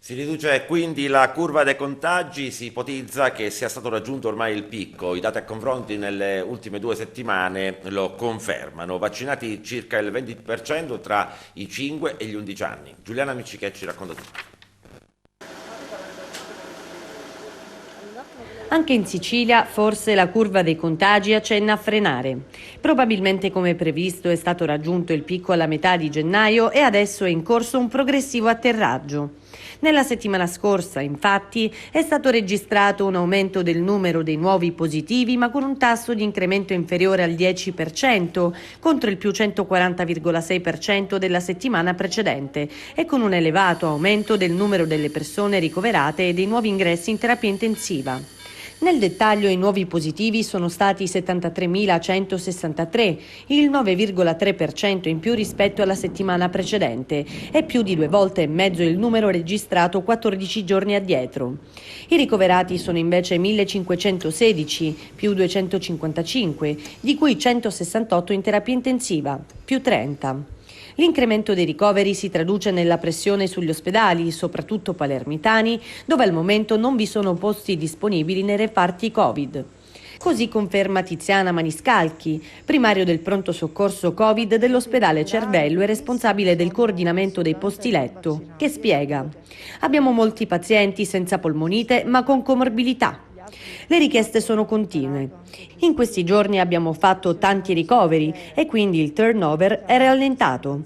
Si riduce quindi la curva dei contagi, si ipotizza che sia stato raggiunto ormai il picco. I dati a confronti nelle ultime 2 settimane lo confermano. Vaccinati circa il 20% tra i 5 e gli 11 anni. Giuliana Miccichè ci racconta tutto. Anche in Sicilia forse la curva dei contagi accenna a frenare. Probabilmente come previsto è stato raggiunto il picco alla metà di gennaio e adesso è in corso un progressivo atterraggio. Nella settimana scorsa, infatti, è stato registrato un aumento del numero dei nuovi positivi, ma con un tasso di incremento inferiore al 10%, contro il più 140,6% della settimana precedente, e con un elevato aumento del numero delle persone ricoverate e dei nuovi ingressi in terapia intensiva. Nel dettaglio i nuovi positivi sono stati 73.163, il 9,3% in più rispetto alla settimana precedente e più di 2,5 volte il numero registrato 14 giorni addietro. I ricoverati sono invece 1.516, più 255, di cui 168 in terapia intensiva, più 30. L'incremento dei ricoveri si traduce nella pressione sugli ospedali, soprattutto palermitani, dove al momento non vi sono posti disponibili nei reparti Covid. Così conferma Tiziana Maniscalchi, primario del pronto soccorso Covid dell'ospedale Cervello e responsabile del coordinamento dei posti letto, che spiega: abbiamo molti pazienti senza polmonite ma con comorbilità. Le richieste sono continue. In questi giorni abbiamo fatto tanti ricoveri e quindi il turnover è rallentato.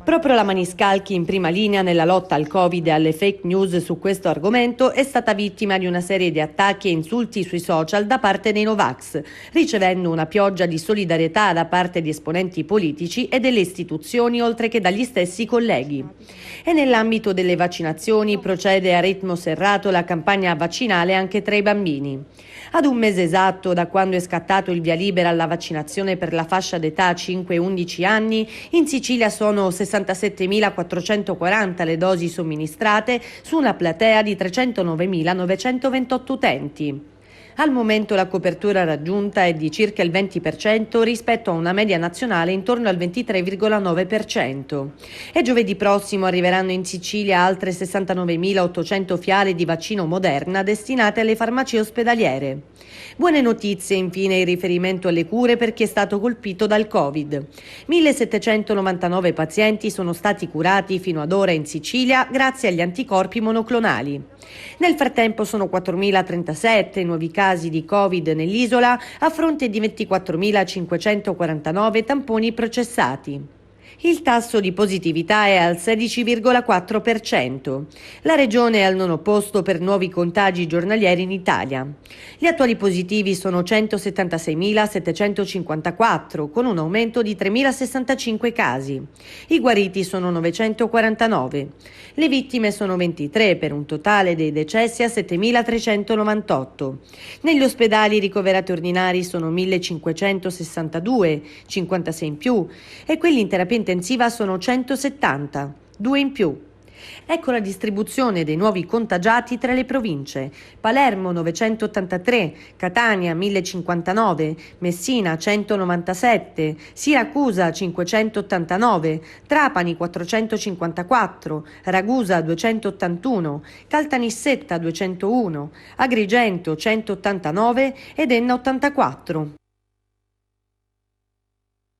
Proprio la Maniscalchi, in prima linea nella lotta al Covid e alle fake news su questo argomento, è stata vittima di una serie di attacchi e insulti sui social da parte dei Novax, ricevendo una pioggia di solidarietà da parte di esponenti politici e delle istituzioni, oltre che dagli stessi colleghi. E nell'ambito delle vaccinazioni procede a ritmo serrato la campagna vaccinale anche tra i bambini. Ad un mese esatto da quando è scattato il via libera alla vaccinazione per la fascia d'età 5-11 anni, in Sicilia sono 67.440 le dosi somministrate su una platea di 309.928 utenti. Al momento la copertura raggiunta è di circa il 20% rispetto a una media nazionale intorno al 23,9%. E giovedì prossimo arriveranno in Sicilia altre 69.800 fiale di vaccino Moderna destinate alle farmacie ospedaliere. Buone notizie infine in riferimento alle cure per chi è stato colpito dal Covid. 1.799 pazienti sono stati curati fino ad ora in Sicilia grazie agli anticorpi monoclonali. Nel frattempo sono 4.037 i nuovi casi di Covid nell'isola a fronte di 24.549 tamponi processati. Il tasso di positività è al 16,4%. La regione è al nono posto per nuovi contagi giornalieri in Italia. Gli attuali positivi sono 176.754, con un aumento di 3.065 casi. I guariti sono 949. Le vittime sono 23, per un totale dei decessi a 7.398. Negli ospedali i ricoverati ordinari sono 1.562, 56 in più, e quelli in terapia intensiva sono 170, 2 in più. Ecco la distribuzione dei nuovi contagiati tra le province: Palermo 983, Catania 1059, Messina 197, Siracusa 589, Trapani 454, Ragusa 281, Caltanissetta 201, Agrigento 189 ed Enna 84.